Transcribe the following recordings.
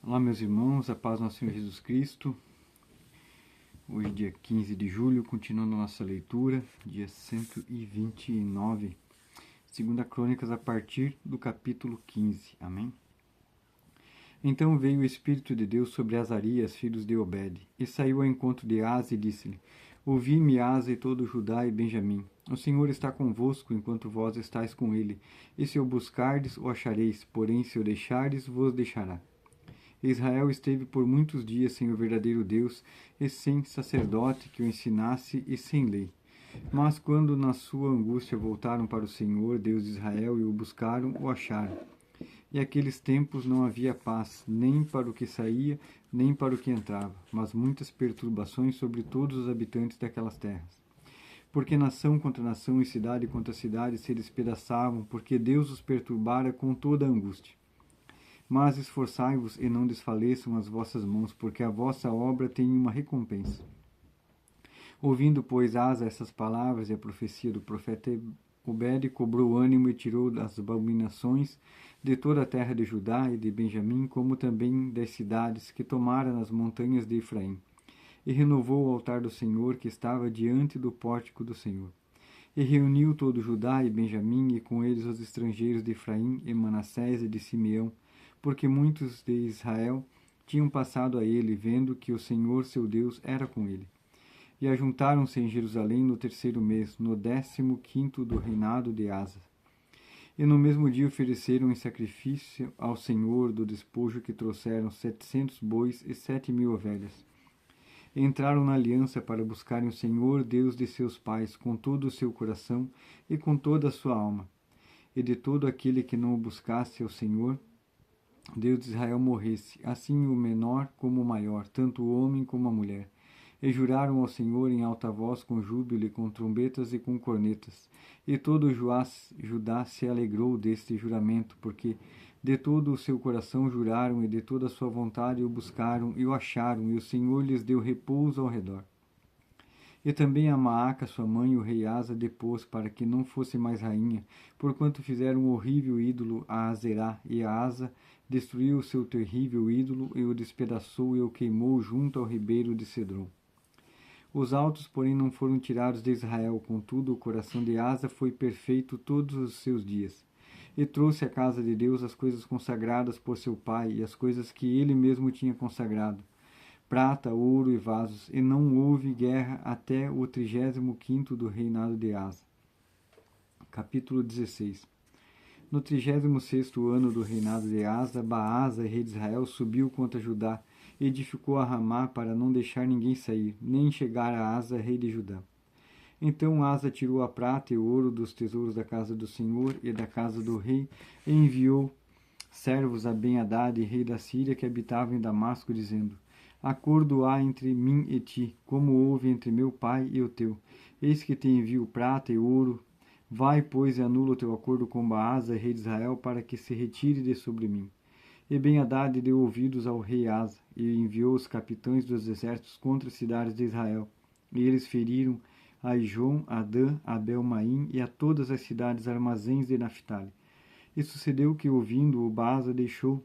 Olá, meus irmãos, a paz do nosso Senhor Jesus Cristo. Hoje, dia 15 de julho, continuando a nossa leitura, dia 129, segunda Crônicas, a partir do capítulo 15. Amém? Então veio o Espírito de Deus sobre Azarias, filhos de Obed, e saiu ao encontro de Asa e disse-lhe: Ouvi-me, Asa, e todo Judá e Benjamim. O Senhor está convosco, enquanto vós estáis com ele. E se o buscardes, o achareis, porém se o deixardes, vos deixará. Israel esteve por muitos dias sem o verdadeiro Deus e sem sacerdote que o ensinasse e sem lei. Mas quando na sua angústia voltaram para o Senhor, Deus de Israel, e o buscaram, o acharam. E aqueles tempos não havia paz, nem para o que saía, nem para o que entrava, mas muitas perturbações sobre todos os habitantes daquelas terras. Porque nação contra nação e cidade contra cidade se despedaçavam, porque Deus os perturbara com toda a angústia. Mas esforçai-vos e não desfaleçam as vossas mãos, porque a vossa obra tem uma recompensa. Ouvindo, pois, Asa essas palavras e a profecia do profeta Obed, cobrou ânimo e tirou das abominações de toda a terra de Judá e de Benjamim, como também das cidades que tomara nas montanhas de Efraim, e renovou o altar do Senhor que estava diante do pórtico do Senhor. E reuniu todo Judá e Benjamim, e com eles os estrangeiros de Efraim e Manassés e de Simeão, porque muitos de Israel tinham passado a ele, vendo que o Senhor seu Deus era com ele. E ajuntaram-se em Jerusalém no 3º mês, no 15º do reinado de Asa. E no mesmo dia ofereceram em sacrifício ao Senhor do despojo que trouxeram 700 bois e 7.000 ovelhas. E entraram na aliança para buscarem o Senhor, Deus de seus pais, com todo o seu coração e com toda a sua alma. E de todo aquele que não o buscasse ao Senhor, Deus de Israel, morresse, assim o menor como o maior, tanto o homem como a mulher. E juraram ao Senhor em alta voz, com júbilo e com trombetas e com cornetas. E todo Judá se alegrou deste juramento, porque de todo o seu coração juraram, e de toda a sua vontade o buscaram, e o acharam, e o Senhor lhes deu repouso ao redor. E também a Maaca, sua mãe, o rei Asa, depôs, para que não fosse mais rainha, porquanto fizeram um horrível ídolo a Azerá, e a Asa destruiu o seu terrível ídolo, e o despedaçou e o queimou junto ao ribeiro de Cedron. Os altos, porém, não foram tirados de Israel, contudo o coração de Asa foi perfeito todos os seus dias. E trouxe à casa de Deus as coisas consagradas por seu pai, e as coisas que ele mesmo tinha consagrado, prata, ouro e vasos, e não houve guerra até o 35º do reinado de Asa. Capítulo 16. No 36º ano do reinado de Asa, Baasa, rei de Israel, subiu contra Judá, e edificou a Ramá para não deixar ninguém sair, nem chegar a Asa, rei de Judá. Então Asa tirou a prata e o ouro dos tesouros da casa do Senhor e da casa do rei, e enviou servos a Ben-Hadad, rei da Síria, que habitava em Damasco, dizendo: Acordo há entre mim e ti, como houve entre meu pai e o teu. Eis que te envio prata e ouro. Vai, pois, e anula o teu acordo com Baasa, rei de Israel, para que se retire de sobre mim. E Ben-Hadad deu ouvidos ao rei Asa, e enviou os capitães dos exércitos contra as cidades de Israel. E eles feriram a Ijon, a Dan, a Abel-Maim e a todas as cidades armazéns de Naphtali. E sucedeu que, ouvindo-o, Baasa deixou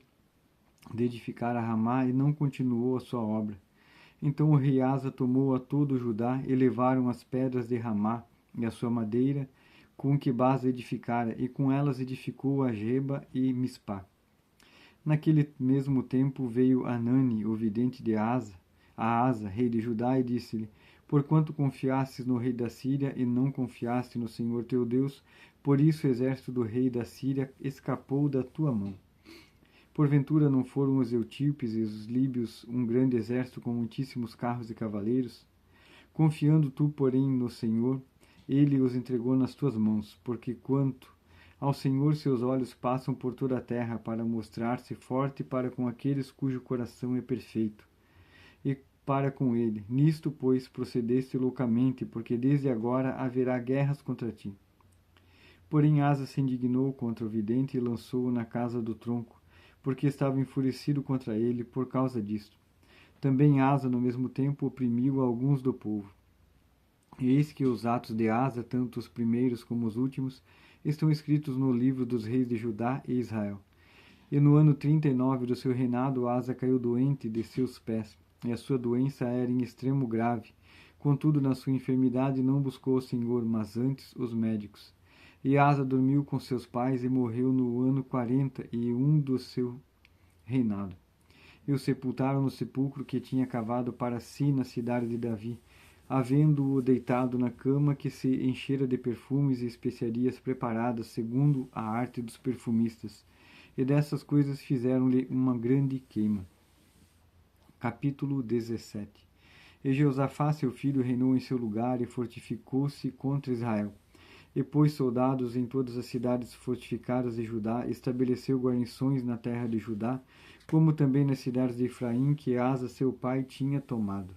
de edificar a Ramá e não continuou a sua obra. Então o rei Asa tomou a todo o Judá e levaram as pedras de Ramá e a sua madeira, com que Baasa edificara, e com elas edificou a Geba e Mispá. Naquele mesmo tempo veio Anani, o vidente de Asa, a Asa, rei de Judá, e disse-lhe: Porquanto confiastes no rei da Síria e não confiaste no Senhor teu Deus, por isso o exército do rei da Síria escapou da tua mão. Porventura não foram os etíopes e os líbios um grande exército com muitíssimos carros e cavaleiros? Confiando tu, porém, no Senhor, ele os entregou nas tuas mãos, porque quanto ao Senhor seus olhos passam por toda a terra para mostrar-se forte para com aqueles cujo coração é perfeito, e para com ele. Nisto, pois, procedeste loucamente, porque desde agora haverá guerras contra ti. Porém Asa se indignou contra o vidente e lançou-o na casa do tronco, porque estava enfurecido contra ele por causa disto. Também Asa, no mesmo tempo, oprimiu alguns do povo. E eis que os atos de Asa, tanto os primeiros como os últimos, estão escritos no livro dos reis de Judá e Israel. E no ano 39 do seu reinado, Asa caiu doente de seus pés, e a sua doença era em extremo grave. Contudo, na sua enfermidade não buscou o Senhor, mas antes os médicos. E Asa dormiu com seus pais e morreu no ano 41 do seu reinado. E o sepultaram no sepulcro que tinha cavado para si na cidade de Davi, havendo-o deitado na cama que se enchera de perfumes e especiarias preparadas segundo a arte dos perfumistas. E dessas coisas fizeram-lhe uma grande queima. Capítulo 17. E Jeosafá, seu filho, reinou em seu lugar e fortificou-se contra Israel. E pôs soldados em todas as cidades fortificadas de Judá, estabeleceu guarnições na terra de Judá, como também nas cidades de Efraim, que Asa, seu pai, tinha tomado.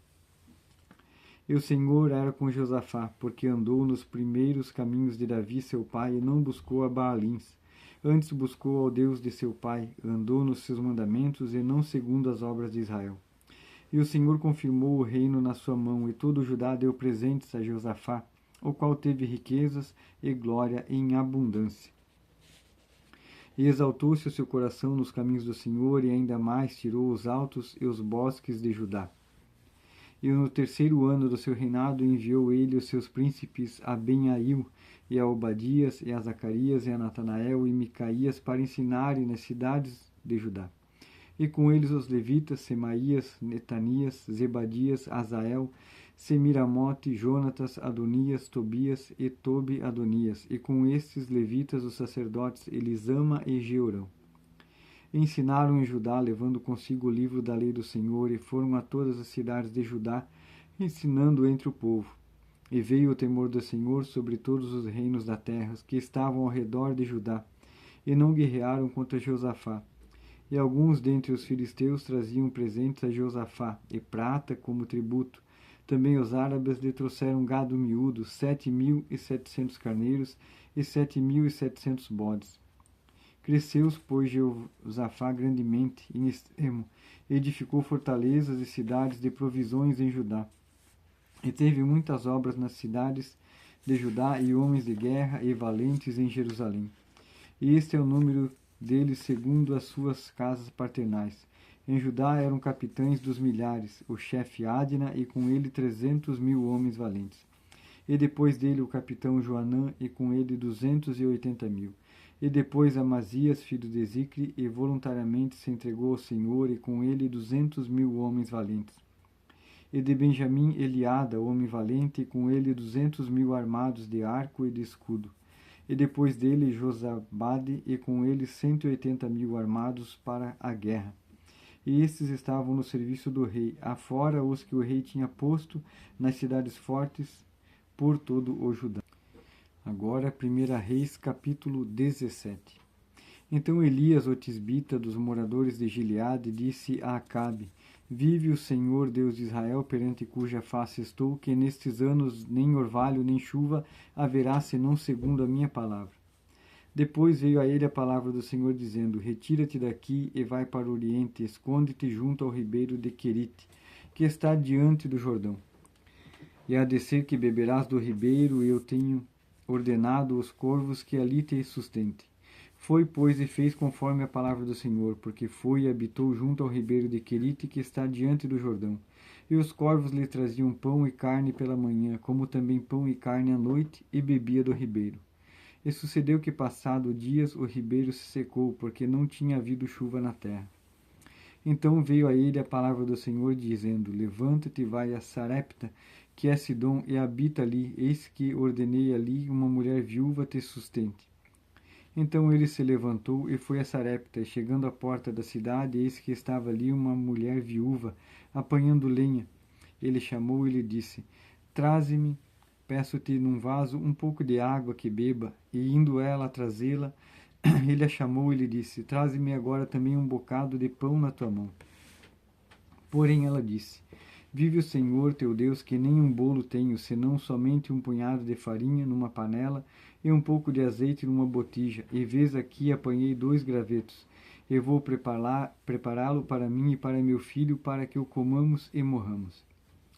E o Senhor era com Josafá, porque andou nos primeiros caminhos de Davi, seu pai, e não buscou a Baalins. Antes buscou ao Deus de seu pai, andou nos seus mandamentos, e não segundo as obras de Israel. E o Senhor confirmou o reino na sua mão, e todo Judá deu presentes a Josafá, o qual teve riquezas e glória em abundância. E exaltou-se o seu coração nos caminhos do Senhor, e ainda mais tirou os altos e os bosques de Judá. E no terceiro ano do seu reinado enviou ele os seus príncipes a Ben-Ail, e a Obadias, e a Zacarias, e a Natanael, e Micaías, para ensinarem nas cidades de Judá. E com eles os levitas, Semaías, Netanias, Zebadias, Azael, Semiramote, Jonatas, Adonias, Tobias e Tobi-Adonias, e com estes levitas os sacerdotes Elisama e Jeorão. Ensinaram em Judá, levando consigo o livro da lei do Senhor, e foram a todas as cidades de Judá, ensinando entre o povo. E veio o temor do Senhor sobre todos os reinos da terra, que estavam ao redor de Judá, e não guerrearam contra Josafá. E alguns dentre os filisteus traziam presentes a Josafá, e prata como tributo. Também os árabes lhe trouxeram gado miúdo, 7.700 carneiros e 7.700 bodes. Cresceu, pois, Josafá grandemente, em extremo, edificou fortalezas e cidades de provisões em Judá. E teve muitas obras nas cidades de Judá, e homens de guerra e valentes em Jerusalém. E este é o número deles segundo as suas casas paternais. Em Judá eram capitães dos milhares, o chefe Adna, e com ele 300.000 homens valentes. E depois dele o capitão Joanã, e com ele 280.000. E depois Amazias, filho de Zicre, e voluntariamente se entregou ao Senhor, e com ele 200.000 homens valentes. E de Benjamim Eliada, homem valente, e com ele 200.000 armados de arco e de escudo. E depois dele Josabade, e com ele 180.000 armados para a guerra. E estes estavam no serviço do rei, afora os que o rei tinha posto nas cidades fortes por todo o Judá. Agora, 1 Reis, capítulo 17. Então Elias, o tisbita dos moradores de Gileade, disse a Acabe: Vive o Senhor, Deus de Israel, perante cuja face estou, que nestes anos nem orvalho nem chuva haverá, senão segundo a minha palavra. Depois veio a ele a palavra do Senhor, dizendo: Retira-te daqui e vai para o oriente, esconde-te junto ao ribeiro de Querite, que está diante do Jordão. E há de ser que beberás do ribeiro, e eu tenho ordenado os corvos que ali te sustente. Foi, pois, e fez conforme a palavra do Senhor, porque foi e habitou junto ao ribeiro de Querite, que está diante do Jordão. E os corvos lhe traziam pão e carne pela manhã, como também pão e carne à noite, e bebia do ribeiro. E sucedeu que, passado dias, o ribeiro se secou, porque não tinha havido chuva na terra. Então veio a ele a palavra do Senhor, dizendo: Levanta-te e vai a Sarepta, que é Sidom, e habita ali, eis que ordenei ali uma mulher viúva te sustente. Então ele se levantou e foi a Sarepta, e chegando à porta da cidade, eis que estava ali uma mulher viúva, apanhando lenha. Ele chamou e lhe disse: Traze-me, peço-te num vaso um pouco de água que beba. E indo ela a trazê-la, ele a chamou e lhe disse: Traze-me agora também um bocado de pão na tua mão. Porém ela disse: Vive o Senhor teu Deus, que nem um bolo tenho, senão somente um punhado de farinha numa panela e um pouco de azeite numa botija. E vês aqui apanhei 2 gravetos. Eu vou prepará-lo para mim e para meu filho, para que o comamos e morramos.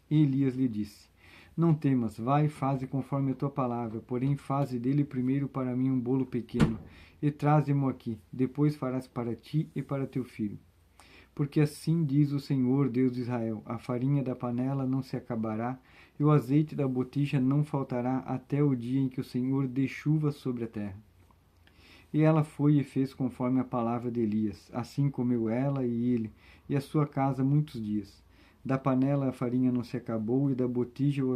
E Elias lhe disse: Não temas, vai e faze conforme a tua palavra, porém faze dele primeiro para mim um bolo pequeno, e traze-mo aqui, depois farás para ti e para teu filho. Porque assim diz o Senhor, Deus de Israel, a farinha da panela não se acabará, e o azeite da botija não faltará até o dia em que o Senhor dê chuva sobre a terra. E ela foi e fez conforme a palavra de Elias. Assim comeu ela e ele, e a sua casa muitos dias. Da panela a farinha não se acabou, e da botija o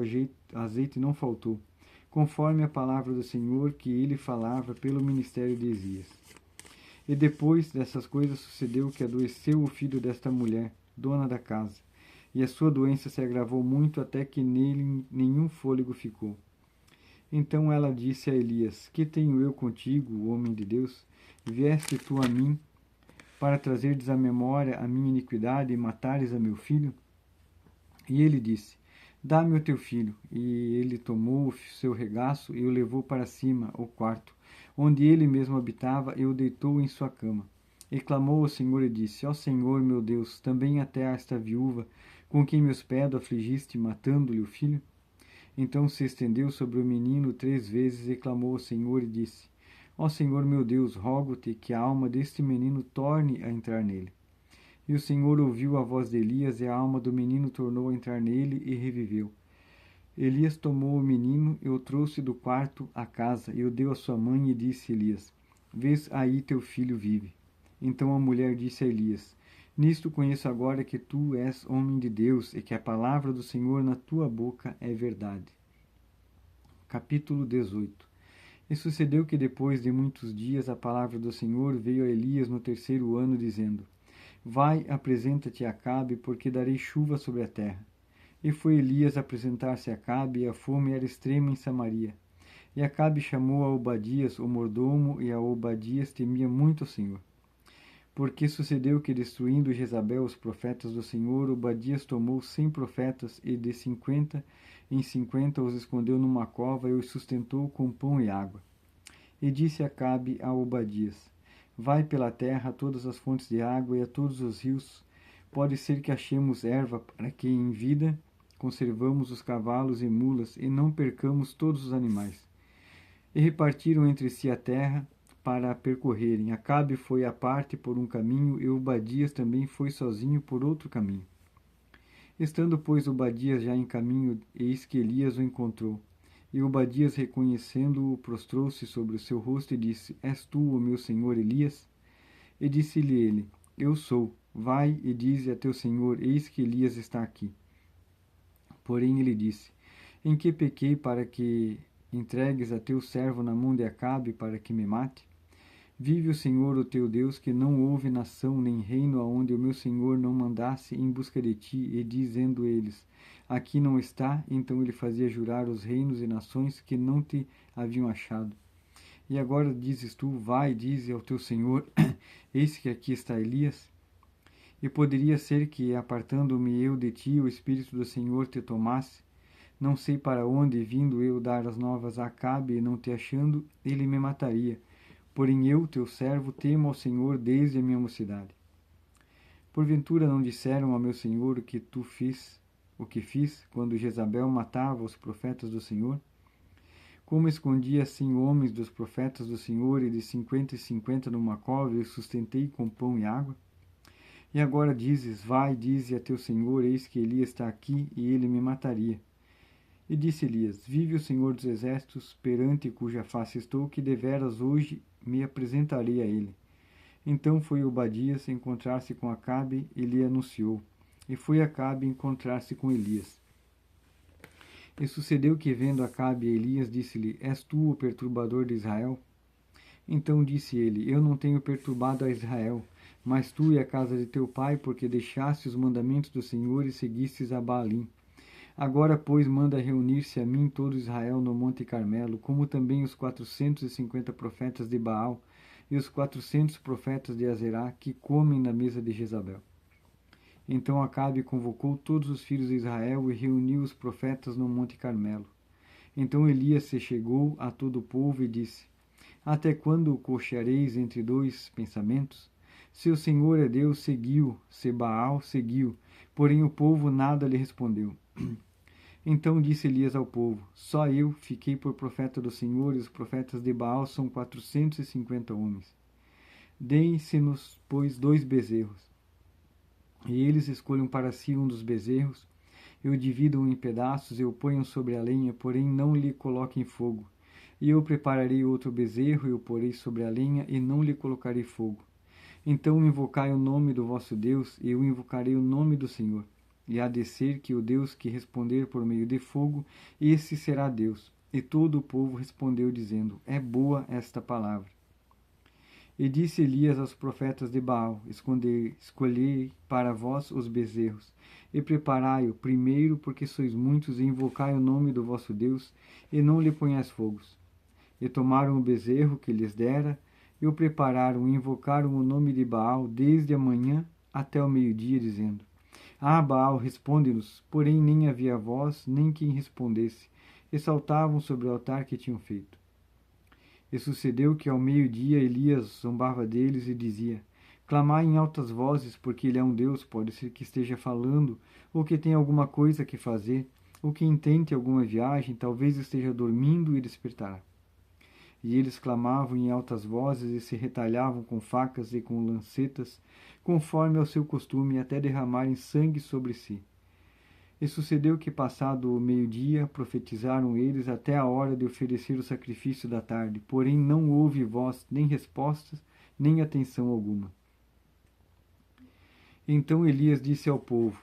azeite não faltou, conforme a palavra do Senhor que ele falava pelo ministério de Esias. E depois dessas coisas sucedeu que adoeceu o filho desta mulher, dona da casa, e a sua doença se agravou muito até que nele nenhum fôlego ficou. Então ela disse a Elias: Que tenho eu contigo, homem de Deus? Vieste tu a mim para trazerdes à memória a minha iniquidade e matares a meu filho? E ele disse: Dá-me o teu filho. E ele tomou o seu regaço e o levou para cima, ao quarto, onde ele mesmo habitava, e o deitou em sua cama. E clamou ao Senhor e disse: Ó Senhor meu Deus, também até a esta viúva, com quem me hospedo, afligiste, matando-lhe o filho? Então se estendeu sobre o menino 3 vezes e clamou ao Senhor e disse: Ó Senhor meu Deus, rogo-te que a alma deste menino torne a entrar nele. E o Senhor ouviu a voz de Elias, e a alma do menino tornou a entrar nele e reviveu. Elias tomou o menino e o trouxe do quarto à casa, e o deu à sua mãe, e disse Elias: Vês aí teu filho vive. Então a mulher disse a Elias: Nisto conheço agora que tu és homem de Deus, e que a palavra do Senhor na tua boca é verdade. Capítulo 18. E sucedeu que depois de muitos dias a palavra do Senhor veio a Elias no 3º ano, dizendo: Vai, apresenta-te a Acabe, porque darei chuva sobre a terra. E foi Elias apresentar-se a Acabe, e a fome era extrema em Samaria. E Acabe chamou a Obadias, o mordomo, e a Obadias temia muito o Senhor. Porque sucedeu que, destruindo Jezabel os profetas do Senhor, Obadias tomou 100 profetas, e de 50 em 50 os escondeu numa cova, e os sustentou com pão e água. E disse Acabe a Obadias: Vai pela terra a todas as fontes de água e a todos os rios. Pode ser que achemos erva, para que em vida conservamos os cavalos e mulas, e não percamos todos os animais. E repartiram entre si a terra para a percorrerem. Acabe foi à parte por um caminho, e Obadias também foi sozinho por outro caminho. Estando, pois, Obadias já em caminho, eis que Elias o encontrou. E Obadias, reconhecendo-o, prostrou-se sobre o seu rosto e disse: És tu, o meu senhor Elias? E disse-lhe ele: Eu sou. Vai e dize a teu senhor: Eis que Elias está aqui. Porém ele disse: Em que pequei para que entregues a teu servo na mão de Acabe para que me mate? Vive o Senhor, o teu Deus, que não houve nação nem reino aonde o meu Senhor não mandasse em busca de ti, e dizendo eles: Aqui não está. Então ele fazia jurar os reinos e nações que não te haviam achado. E agora dizes tu: Vai, dize ao teu Senhor: Eis que aqui está Elias. E poderia ser que, apartando-me eu de ti, o Espírito do Senhor te tomasse. Não sei para onde, vindo eu dar as novas a Acabe, e não te achando, ele me mataria. Porém eu, teu servo, temo ao Senhor desde a minha mocidade. Porventura não disseram ao meu Senhor o que fiz, quando Jezabel matava os profetas do Senhor? Como escondi assim homens dos profetas do Senhor, e de 50 em 50 numa cova, e os sustentei com pão e água? E agora dizes: Vai, dize a teu Senhor: Eis que Elias está aqui, e ele me mataria. E disse Elias: Vive o Senhor dos exércitos, perante cuja face estou, que deveras hoje me apresentarei a ele. Então foi Obadias encontrar-se com Acabe, e lhe anunciou. E foi Acabe encontrar-se com Elias. E sucedeu que, vendo Acabe a Elias, disse-lhe: És tu o perturbador de Israel? Então disse ele: Eu não tenho perturbado a Israel, mas tu e a casa de teu pai, porque deixaste os mandamentos do Senhor e seguistes a Baalim. Agora, pois, manda reunir-se a mim todo Israel no Monte Carmelo, como também os 450 profetas de Baal e os 400 profetas de Azerá, que comem na mesa de Jezabel. Então Acabe convocou todos os filhos de Israel e reuniu os profetas no Monte Carmelo. Então Elias se chegou a todo o povo e disse: Até quando cocheareis entre dois pensamentos? Se o Senhor é Deus, seguiu; se Baal, seguiu. Porém o povo nada lhe respondeu. Então disse Elias ao povo: Só eu fiquei por profeta do Senhor, e os profetas de Baal são 450 homens. Deem-se-nos, pois, 2 bezerros, e eles escolham para si um dos bezerros, e o dividam em pedaços, e o ponham sobre a lenha, porém não lhe coloquem fogo. E eu prepararei outro bezerro, e o porei sobre a lenha, e não lhe colocarei fogo. Então invocai o nome do vosso Deus, e eu invocarei o nome do Senhor. E há de ser que o Deus que responder por meio de fogo, esse será Deus. E todo o povo respondeu, dizendo: É boa esta palavra. E disse Elias aos profetas de Baal: Escolhei para vós os bezerros, e preparai-o primeiro, porque sois muitos, e invocai o nome do vosso Deus, e não lhe ponhais fogos. E tomaram o bezerro que lhes dera, e o prepararam, e invocaram o nome de Baal desde a manhã até o meio-dia, dizendo: Baal, responde-nos. Porém nem havia voz, nem quem respondesse, e saltavam sobre o altar que tinham feito. E sucedeu que ao meio-dia Elias zombava deles e dizia: Clamai em altas vozes, porque ele é um Deus, pode ser que esteja falando, ou que tenha alguma coisa que fazer, ou que intente alguma viagem, talvez esteja dormindo e despertará. E eles clamavam em altas vozes e se retalhavam com facas e com lancetas, conforme ao seu costume, até derramarem sangue sobre si. E sucedeu que, passado o meio-dia, profetizaram eles até a hora de oferecer o sacrifício da tarde, porém não houve voz, nem respostas, nem atenção alguma. Então Elias disse ao povo: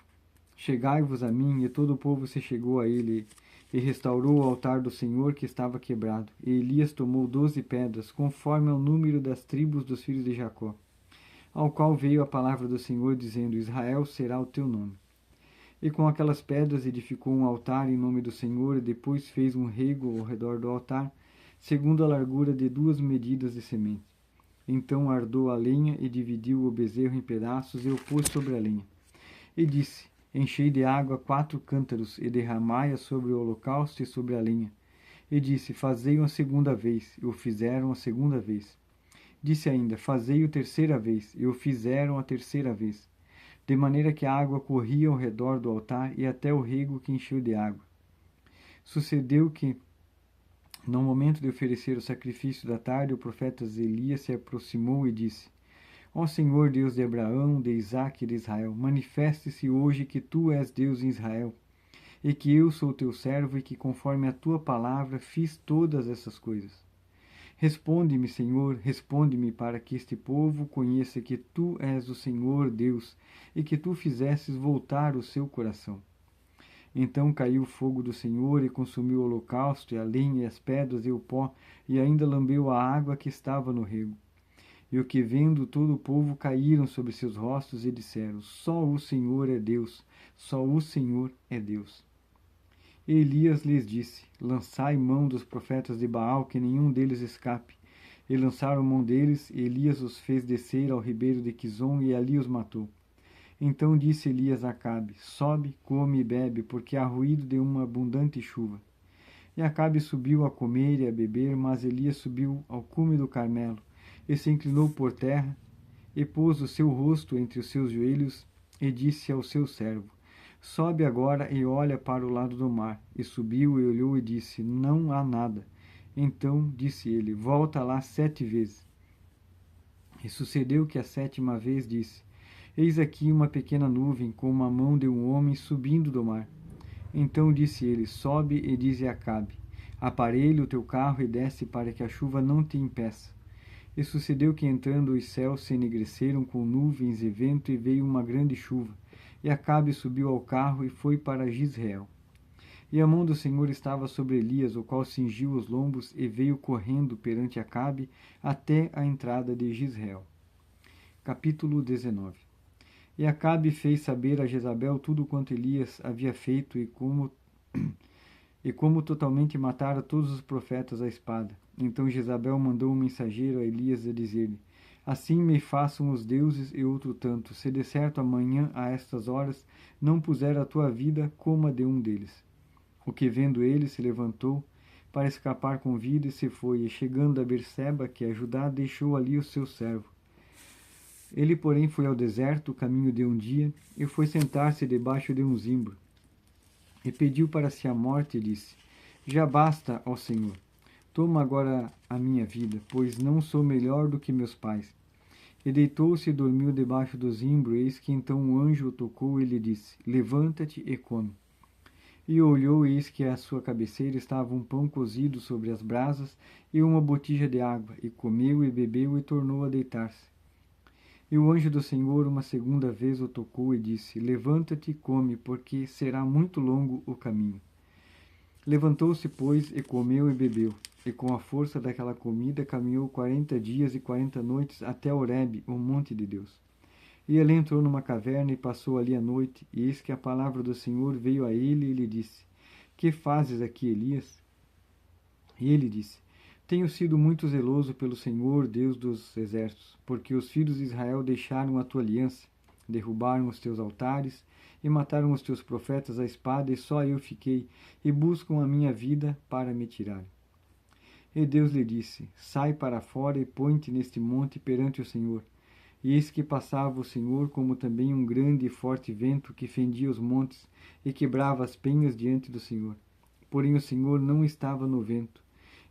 Chegai-vos a mim. E todo o povo se chegou a ele, e restaurou o altar do Senhor que estava quebrado. E Elias tomou 12 pedras, conforme ao número das tribos dos filhos de Jacó, ao qual veio a palavra do Senhor, dizendo: Israel será o teu nome. E com aquelas pedras edificou um altar em nome do Senhor, e depois fez um rego ao redor do altar, segundo a largura de 2 medidas de semente. Então ardou a lenha, e dividiu o bezerro em pedaços, e o pôs sobre a lenha. E disse: Enchei de água 4 cântaros, e derramai-a sobre o holocausto e sobre a lenha. E disse: Fazei-o a segunda vez, e o fizeram a segunda vez. Disse ainda: Fazei-o terceira vez, e o fizeram a terceira vez. De maneira que a água corria ao redor do altar e até o rego que encheu de água. Sucedeu que, no momento de oferecer o sacrifício da tarde, o profeta Elias se aproximou e disse: Ó Senhor, Deus de Abraão, de Isaque e de Israel, manifeste-se hoje que tu és Deus em Israel, e que eu sou teu servo, e que conforme a tua palavra fiz todas essas coisas. Responde-me, Senhor, responde-me, para que este povo conheça que tu és o Senhor Deus, e que tu fizesses voltar o seu coração. Então caiu o fogo do Senhor, e consumiu o holocausto, e a lenha, e as pedras, e o pó, e ainda lambeu a água que estava no rego. E o que vendo todo o povo caíram sobre seus rostos, e disseram: Só o Senhor é Deus, só o Senhor é Deus. E Elias lhes disse: Lançai mão dos profetas de Baal, que nenhum deles escape. E lançaram mão deles, e Elias os fez descer ao ribeiro de Quizon, e ali os matou. Então disse Elias a Acabe: Sobe, come e bebe, porque há ruído de uma abundante chuva. E Acabe subiu a comer e a beber, mas Elias subiu ao cume do Carmelo, e se inclinou por terra, e pôs o seu rosto entre os seus joelhos, e disse ao seu servo: Sobe agora e olha para o lado do mar. E subiu e olhou e disse: Não há nada. Então disse ele: Volta lá 7 vezes. E sucedeu que a 7ª vez disse: Eis aqui uma pequena nuvem, com uma mão de um homem subindo do mar. Então disse ele: Sobe e dize a Acabe: Aparelha o teu carro e desce, para que a chuva não te impeça. E sucedeu que, entrando, os céus se enegreceram com nuvens e vento, e veio uma grande chuva. E Acabe subiu ao carro e foi para Jizreel. E a mão do Senhor estava sobre Elias, o qual cingiu os lombos, e veio correndo perante Acabe até a entrada de Jizreel. Capítulo 19. E Acabe fez saber a Jezabel tudo quanto Elias havia feito, e como totalmente matara todos os profetas à espada. Então Jezabel mandou um mensageiro a Elias a dizer-lhe: Assim me façam os deuses e outro tanto, se de certo amanhã a estas horas não puser a tua vida como a de um deles. O que vendo ele se levantou para escapar com vida e se foi, e chegando a Berseba, que é Judá, deixou ali o seu servo. Ele, porém, foi ao deserto, caminho de um dia, e foi sentar-se debaixo de um zimbro. e pediu para si a morte e disse: Já basta, ó Senhor, toma agora a minha vida, pois não sou melhor do que meus pais. E deitou-se e dormiu debaixo do zimbro, eis que então um anjo o tocou e lhe disse: Levanta-te e come. E olhou, eis que à sua cabeceira estava um pão cozido sobre as brasas e uma botija de água, e comeu e bebeu e tornou a deitar-se. E o anjo do Senhor uma segunda vez o tocou e disse: Levanta-te e come, porque será muito longo o caminho. Levantou-se, pois, e comeu e bebeu, e com a força daquela comida caminhou 40 dias e 40 noites até Horebe, o monte de Deus. E ele entrou numa caverna e passou ali a noite, e eis que a palavra do Senhor veio a ele e lhe disse: Que fazes aqui, Elias? E ele disse: Tenho sido muito zeloso pelo Senhor, Deus dos exércitos, porque os filhos de Israel deixaram a tua aliança, derrubaram os teus altares e mataram os teus profetas à espada, e só eu fiquei, e buscam a minha vida para me tirar. E Deus lhe disse: Sai para fora e põe-te neste monte perante o Senhor. E eis que passava o Senhor, como também um grande e forte vento que fendia os montes e quebrava as penhas diante do Senhor. Porém o Senhor não estava no vento.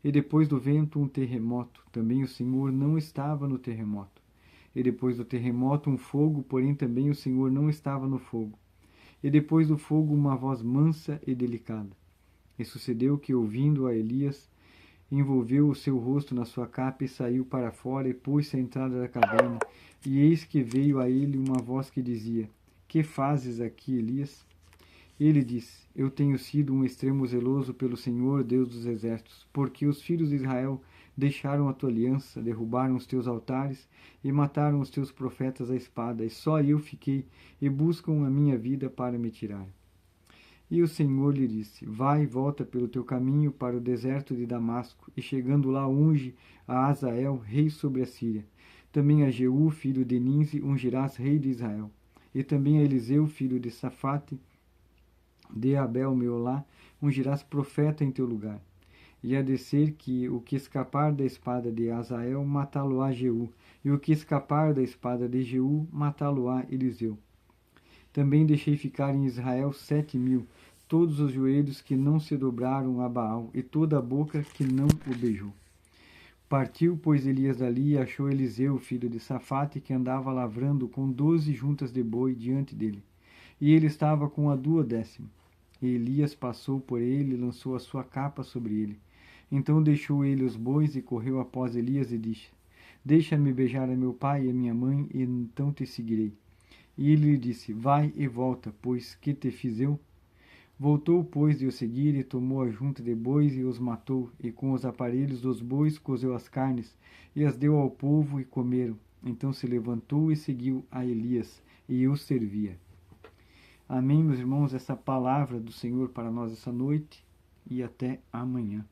E depois do vento um terremoto, também o Senhor não estava no terremoto. E depois do terremoto um fogo, porém também o Senhor não estava no fogo. E depois do fogo uma voz mansa e delicada. E sucedeu que, ouvindo a Elias, envolveu o seu rosto na sua capa e saiu para fora e pôs-se à entrada da caverna. E eis que veio a ele uma voz que dizia: Que fazes aqui, Elias? Ele disse: Eu tenho sido um extremo zeloso pelo Senhor, Deus dos exércitos, porque os filhos de Israel deixaram a tua aliança, derrubaram os teus altares e mataram os teus profetas à espada, e só eu fiquei, e buscam a minha vida para me tirar. E o Senhor lhe disse: Vai e volta pelo teu caminho para o deserto de Damasco, e chegando lá unge a Azael, rei sobre a Síria. Também a Jeú, filho de Ninzi, ungirás rei de Israel. E também a Eliseu, filho de Safate, de Abel-Meolá, ungirás profeta em teu lugar. E há de ser que o que escapar da espada de Azael, matá-lo-á Jeú, e o que escapar da espada de Jeú, matá-lo-á Eliseu. Também deixei ficar em Israel 7.000, todos os joelhos que não se dobraram a Baal, e toda a boca que não o beijou. Partiu, pois, Elias dali, e achou Eliseu, filho de Safate, que andava lavrando com 12 juntas de boi diante dele. E ele estava com a 12ª. E Elias passou por ele e lançou a sua capa sobre ele. Então deixou ele os bois e correu após Elias e disse: Deixa-me beijar a meu pai e a minha mãe, e então te seguirei. E ele lhe disse: Vai e volta, pois que te fiz eu? Voltou, pois, de o seguir, e tomou a junta de bois e os matou, e com os aparelhos dos bois cozeu as carnes, e as deu ao povo, e comeram. Então se levantou e seguiu a Elias, e o servia. Amém, meus irmãos, essa palavra do Senhor para nós essa noite, e até amanhã.